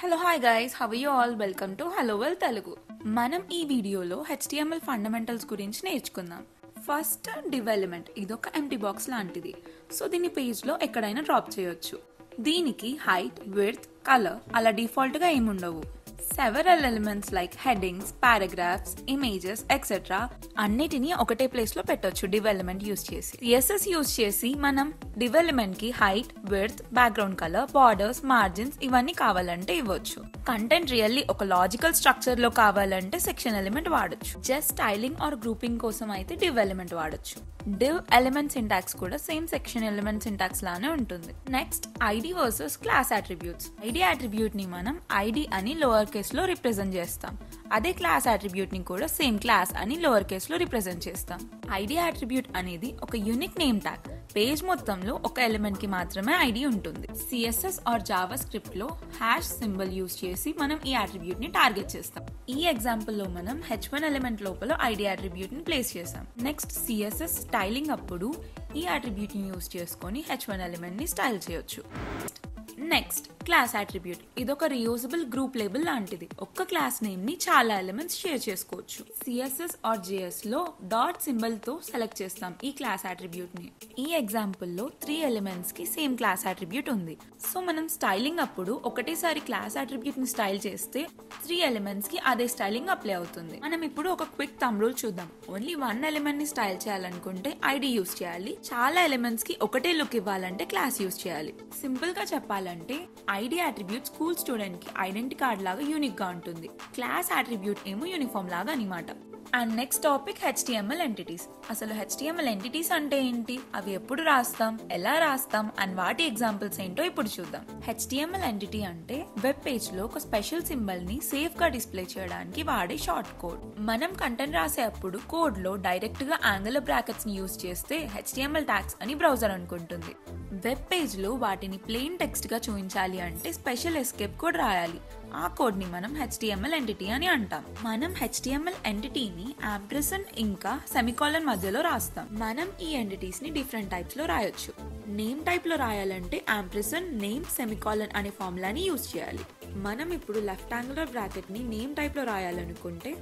Hello hi guys, how you all? Welcome to hello well Telugu. మనం ఈ వీడియోలో HTML fundamentals గురించి నేర్చుకుందాం. ఫస్ట్ డెవలప్మెంట్, ఇదొక ఎంటీ బాక్స్ లాంటిది. సో దీన్ని పేజ్లో ఎక్కడైనా డ్రాప్ చేయొచ్చు. దీనికి హైట్, విడ్త్, కలర్ అలా డిఫాల్ట్గా ఏముండవు. Several elements like headings, paragraphs, images etcetera అన్నిటినీ ఒకటే ప్లేస్ లో పెట్టొచ్చు డెవలప్మెంట్ యూజ్ చేసి. CSS యూజ్ చేసి మనం డెవలప్మెంట్ కి height, width, background colour, borders, margins ఇవన్నీ కావాలంటే ఇవ్వచ్చు. కంటెంట్ రియల్లీ ఒక లాజికల్ స్ట్రక్చర్ లో కావాలంటే సెక్షన్ ఎలిమెంట్ వాడొచ్చు. జస్ట్ స్టైలింగ్ ఆర్ గ్రూపింగ్ కోసం అయితే డెవలప్మెంట్ వాడొచ్చు. డివ్ ఎలిమెంట్ సింటాక్స్ కూడా సేమ్ సెక్షన్ ఎలిమెంట్ సింటాక్స్ లానే ఉంటుంది. Next ID versus class attributes. ID attribute ని మనం ఐడి అని లోవర్ కేస్ లో రిప్రజెంట్ చేస్తాం. అదే క్లాస్ అట్రిబ్యూట్ ని కూడా సేమ్ క్లాస్ అని లోవర్ కేస్ లో రిప్రజెంట్ చేస్తాం. ఐడి అట్రిబ్యూట్ అనేది ఒక యూనిక్ నేమ్ ట్యాగ్. పేజ్ మొత్తంలో ఒక ఎలిమెంట్ కి మాత్రమే ఐడి ఉంటుంది. CSS ఆర్ జావా స్క్రిప్ట్ లో హ్యాష్ సింబల్ యూజ్ చేసి మనం ఈ అట్రిబ్యూట్ ని టార్గెట్ చేస్తాం. ఈ ఎగ్జాంపుల్ లో మనం h1 ఎలిమెంట్ లోపల ఐడి అట్రిబ్యూట్ ని ప్లేస్ చేసాం. నెక్స్ట్ CSS స్టైలింగ్ అప్పుడు ఈ అట్రిబ్యూట్ ని యూజ్ చేసుకొని h1 ఎలిమెంట్ ని స్టైల్ చేయొచ్చు. నెక్స్ట్ క్లాస్ అట్రిబ్యూట్, ఇదొక రియూజబుల్ గ్రూప్ లేబుల్ లాంటిది. ఒక్క క్లాస్ నేమ్ ని చాలా ఎలిమెంట్స్ షేర్ చేసుకోవచ్చు. CSS ఆర్ JS లో డాట్ సింబల్ తో సెలెక్ట్ చేస్తాం ఈ క్లాస్ అట్రిబ్యూట్ ని. ఈ ఎగ్జాంపుల్ లో 3 ఎలిమెంట్స్ కి సేమ్ క్లాస్ అట్రిబ్యూట్ ఉంది. సో మనం స్టైలింగ్ అప్పుడు ఒకటేసారి క్లాస్ అట్రిబ్యూట్ ని స్టైల్ చేస్తే 3 ఎలిమెంట్స్ కి అదే స్టైలింగ్ అప్లై అవుతుంది. మనం ఇప్పుడు ఒక క్విక్ థంబ్ రూల్ చూద్దాం. ఓన్లీ 1 ఎలిమెంట్ ని స్టైల్ చేయాలనుకుంటే ఐడి యూజ్ చేయాలి. చాలా ఎలిమెంట్స్ కి ఒకటే లుక్ ఇవ్వాలంటే క్లాస్ యూజ్ చేయాలి. సింపుల్ గా చెప్పాలంటే ఐడి అట్రిబ్యూట్ స్కూల్ స్టూడెంట్ కి ఐడెంటిటీ కార్డ్ లాగా యూనిక్ గా ఉంటుంది. క్లాస్ అట్రిబ్యూట్ ఏమో యూనిఫామ్ లాగా అన్నమాట. And next topic HTML entities. అసలు HTML ఎంటిటీస్ అంటే ఏంటి, అవి ఎప్పుడు రాస్తాం, ఎలా రాస్తాం అండ్ వాటి ఎగ్జాంపుల్స్ ఏంటో ఇప్పుడు చూద్దాం. HTML ఎంటిటీ అంటే వెబ్ పేజ్ లో ఒక స్పెషల్ సింబల్ ని సేఫ్ గా డిస్ప్లే చేయడానికి వాడే షార్ట్ కోడ్. మనం కంటెంట్ రాసేటప్పుడు కోడ్ లో డైరెక్ట్ గా యాంగులర్ బ్రాకెట్స్ ని యూజ్ చేస్తే HTML ట్యాగ్స్ అని బ్రౌజర్ అనుకుంటుంది. వెబ్ పేజ్ లో వాటిని ప్లెయిన్ టెక్స్ట్ గా చూపించాలి అంటే స్పెషల్ ఎస్కేప్ కోడ్ రాయాలి. ఆ కోడ్ ని మనం HTML ఎంటిటీ అని అంటాం. మనం HTML ఎంటిటీని యాంపర్సండ్ ఇంకా సెమికోలన్ మధ్యలో రాస్తాం. మనం ఈ ఎంటిటీస్ ని డిఫరెంట్ టైప్స్ లో రాయొచ్చు. నేమ్ టైప్ లో రాయాలంటే యాంపర్సండ్ నేమ్ సెమికోలన్ అనే ఫార్ములాని యూజ్ చేయాలి. మనం ఇప్పుడు లెఫ్ట్ యాంగులర్ బ్రాకెట్ ని నేమ్ టైప్ లో రాయాలనుకుంటే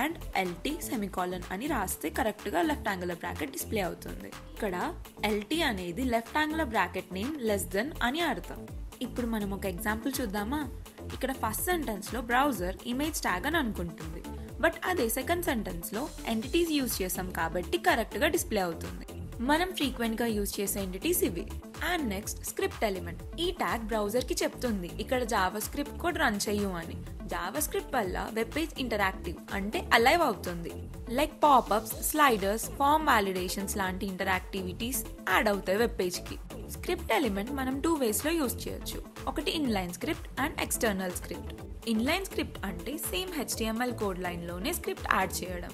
అండ్ LT సెమికోలన్ అని రాస్తే కరెక్ట్ గా లెఫ్ట్ యాంగులర్ బ్రాకెట్ డిస్ప్లే అవుతుంది. ఇక్కడ LT అనేది left angular bracket name less than అని అర్థం. ఇప్పుడు మనం ఒక ఎగ్జాంపుల్ చూద్దామా. ఇక్కడ ఫస్ట్ సెంటెన్స్ లో బ్రౌజర్ ఇమేజ్ ట్యాగ్ అని అనుకుంటుంది. బట్ అదే సెకండ్ సెంటెన్స్ లో ఎంటిటీస్ యూజ్ చేసాం కాబట్టి కరెక్ట్ గా డిస్ప్లే అవుతుంది. మనం ఫ్రీక్వెంట్ గా యూజ్ చేసే ఎంటిటీస్ ఇవి. And next script element. ఈ ట్యాగ్ బ్రౌజర్ కి చెప్తుంది ఇక్కడ జావా స్క్రిప్ట్ కోడ్ రన్ చెయ్యు అని. జావా స్క్రిప్ట్ వల్ల వెబ్ పేజ్ ఇంటరాక్టివ్ అంటే అలైవ్ అవుతుంది. లైక్ పాపప్స్, స్లైడర్స్, ఫార్మ్ వాలిడేషన్స్ లాంటి ఇంటరాక్టివిటీస్ యాడ్ అవుతాయి వెబ్ పేజ్ కి. స్క్రిప్ట్ ఎలిమెంట్ మనం 2 వేస్ లో యూజ్ చేయొచ్చు. ఒకటి inline script and external script. Inline script అంటే సేమ్ HTML కోడ్ లైన్ లోనే స్క్రిప్ట్ యాడ్ చేయడం.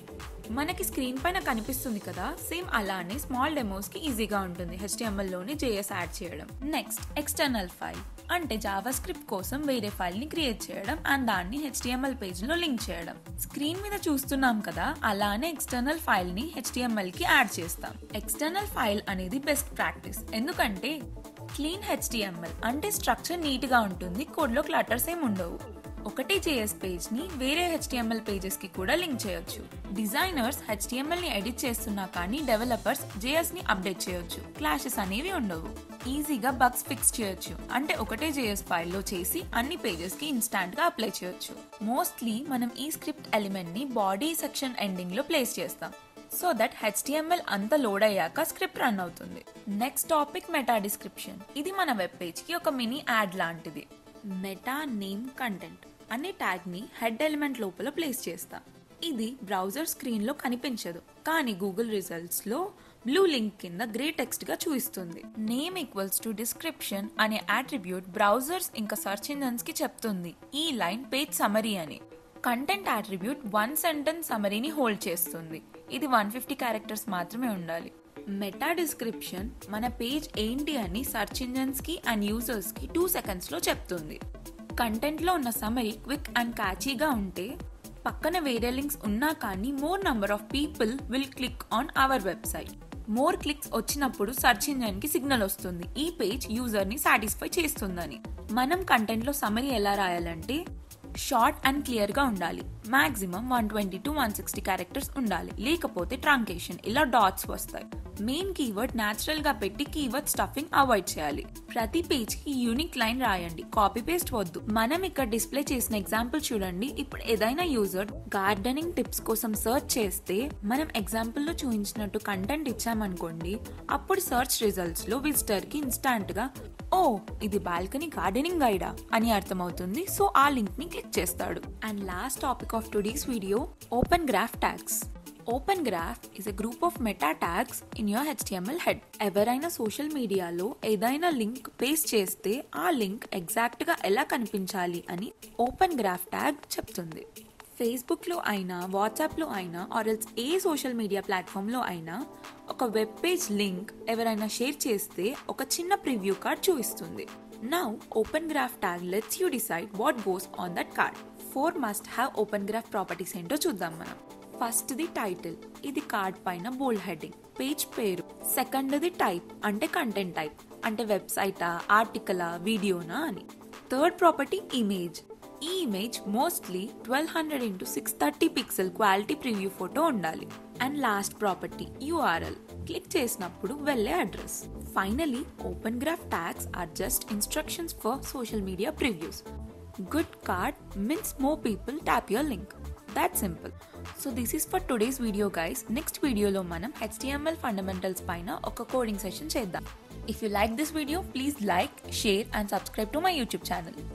మనకి స్క్రీన్ పైన కనిపిస్తుంది కదా, సేమ్ అలానే స్మాల్ డెమోస్ కి ఈజీగా ఉంటుంది HTML లోనే JS యాడ్ చేయడం. నెక్స్ట్ ఎక్స్టర్నల్ ఫైల్ అంటే జావా స్క్రిప్ట్ కోసం వేరే ఫైల్ ని క్రియేట్ చేయడం అండ్ దాన్ని HTML పేజ్ లో లింక్ చేయడం. స్క్రీన్ మీద చూస్తున్నాం కదా, అలానే ఎక్స్టర్నల్ ఫైల్ ని HTML కి యాడ్ చేస్తాం. ఎక్స్టర్నల్ ఫైల్ అనేది బెస్ట్ ప్రాక్టీస్. ఎందుకంటే క్లీన్ HTML అంటే స్ట్రక్చర్ నీట్ గా ఉంటుంది, కోడ్ లో క్లటర్స్ ఏమి ఉండవు. ఒకటే JS పేజ్ ని వేరే HTML పేజెస్ కి కూడా లింక్ చేయొచ్చు. డిజైనర్స్ HTML ని ఎడిట్ చేస్తున్నా కానీ డెవలపర్స్ JS ని అప్డేట్ చేయొచ్చు. క్లాషెస్ అనేవి ఉండవు. ఈజీగా బగ్స్ ఫిక్స్ చేయొచ్చు. అంటే ఒకటే JS ఫైల్లో చేసి అన్ని పేజెస్ కి ఇన్స్టాంట్ గా అప్లై చేయొచ్చు. మోస్ట్లీ మనం ఈ స్క్రిప్ట్ ఎలిమెంట్ ని బాడీ సెక్షన్ ఎండింగ్ లో ప్లేస్ చేస్తాం. సో దట్ HTML అంతా లోడ్ అయ్యాక స్క్రిప్ట్ రన్ అవుతుంది. Next topic meta description. ఇది మన వెబ్ పేజ్ కి ఒక మినీ యాడ్ లాంటిది. మెటా నేమ్ కంటెంట్ అనే ట్యాగ్ ని హెడ్ ఎలిమెంట్ లోపల ప్లేస్ చేస్తాం. ఇది బ్రౌజర్ స్క్రీన్ లో కనిపించదు, కానీ గూగుల్ రిజల్ట్స్ లో బ్లూ లింక్ కింద గ్రే టెక్స్ట్ గా చూపిస్తుంది. నేమ్ ఈక్వల్స్ టు డిస్క్రిప్షన్ అనే అట్రిబ్యూట్ బ్రౌజర్స్ ఇంకా సెర్చ్ ఇంజన్స్ కి చెప్తుంది ఈ లైన్ పేజ్ సమరీ అని. కంటెంట్ అట్రిబ్యూట్ 1 సెంటెన్స్ సమరీని హోల్డ్ చేస్తుంది. ఇది 150 క్యారెక్టర్స్ మాత్రమే ఉండాలి. మెటా డిస్క్రిప్షన్ మన పేజ్ ఏంటి అని సెర్చ్ ఇంజన్స్ కి అండ్ యూజర్స్ కి 2 సెకండ్స్ లో చెప్తుంది. కంటెంట్ లో ఉన్న సమరీ క్విక్ అండ్ క్యాచీగా ఉంటే పక్కన వేరే లింక్స్ ఉన్నా కానీ more number of people will click on our website. More clicks వచ్చినప్పుడు సెర్చ్ ఇంజిన్ కి సిగ్నల్ వస్తుంది ఈ పేజ్ యూజర్ ని సాటిస్ఫై చేస్తుందని. మనం కంటెంట్ లో సమరీ ఎలా రాయాలంటే షార్ట్ అండ్ క్లియర్ గా ఉండాలి. మాక్సిమం 120 to 160 క్యారెక్టర్స్ ఉండాలి, లేకపోతే ట్రాంకేషన్ ఇలా డాట్స్ వస్తాయి. మెయిన్ కీవర్డ్ న్యాచురల్ గా పెట్టి కీవర్డ్ స్టఫింగ్ అవాయిడ్ చేయాలి. ప్రతి పేజ్ కి యూనిక్ లైన్ రాయండి, కాపీ పేస్ట్ వద్దు. మనం ఇక్కడ డిస్ప్లే చేసిన ఎగ్జాంపుల్ చూడండి. ఇప్పుడు ఏదైనా యూజర్ గార్డెనింగ్ టిప్స్ కోసం సర్చ్ చేస్తే మనం ఎగ్జాంపుల్ లో చూపించినట్టు కంటెంట్ ఇచ్చామనుకోండి, అప్పుడు సర్చ్ రిజల్ట్స్ లో విజిటర్ కి ఇన్స్టాంట్ గా ఓ ఇది బాల్కనీ గార్డెనింగ్ గైడా అని అర్థమవుతుంది. సో ఆ లింక్ ని క్లిక్ చేస్తాడు. And last topic of today's video, open graph tags. Open graph is a group of meta tags in your HTML head. ఎవరైనా సోషల్ మీడియాలో ఏదైనా లింక్ పేస్ట్ చేస్తే ఆ లింక్ ఎగ్జాక్ట్ గా ఎలా కనిపించాలి అని ఓపెన్ గ్రాఫ్ ట్యాగ్ చెప్తుంది. ఫేస్బుక్ లో అయినా, వాట్సాప్ లో అయినా, or else A social media platform లో అయినా ఒక వెబ్ పేజ్ లింక్ ఎవరైనా షేర్ చేస్తే ఒక చిన్న ప్రివ్యూ కార్డ్ చూపిస్తుంది. Now open graph tag let's you decide what goes on that card. 4 must have open graph properties ఏంటో చూద్దాం మనం. ఫస్ట్ ది టైటిల్, ఇది కార్డ్ పైన బోల్డ్ హెడ్డింగ్. పేజ్ పేరు. సెకండ్ ది టైప్, అంటే కంటెంట్ టైప్, అంటే వెబ్సైటా, ఆర్టికలా, వీడియోనా అని. Third property image. ఈ image mostly 1200 x 630 pixel quality preview photo ఉండాలి. And last property URL, click చేసినప్పుడు వెళ్ళే address. Finally open graph tags are just instructions for social media previews. Good card means more people tap your link. That's simple. So this is for today's video guys. Next video lo manam HTML fundamentals paina oka coding session cheddam. If you like this video, please like, share and subscribe to my YouTube channel.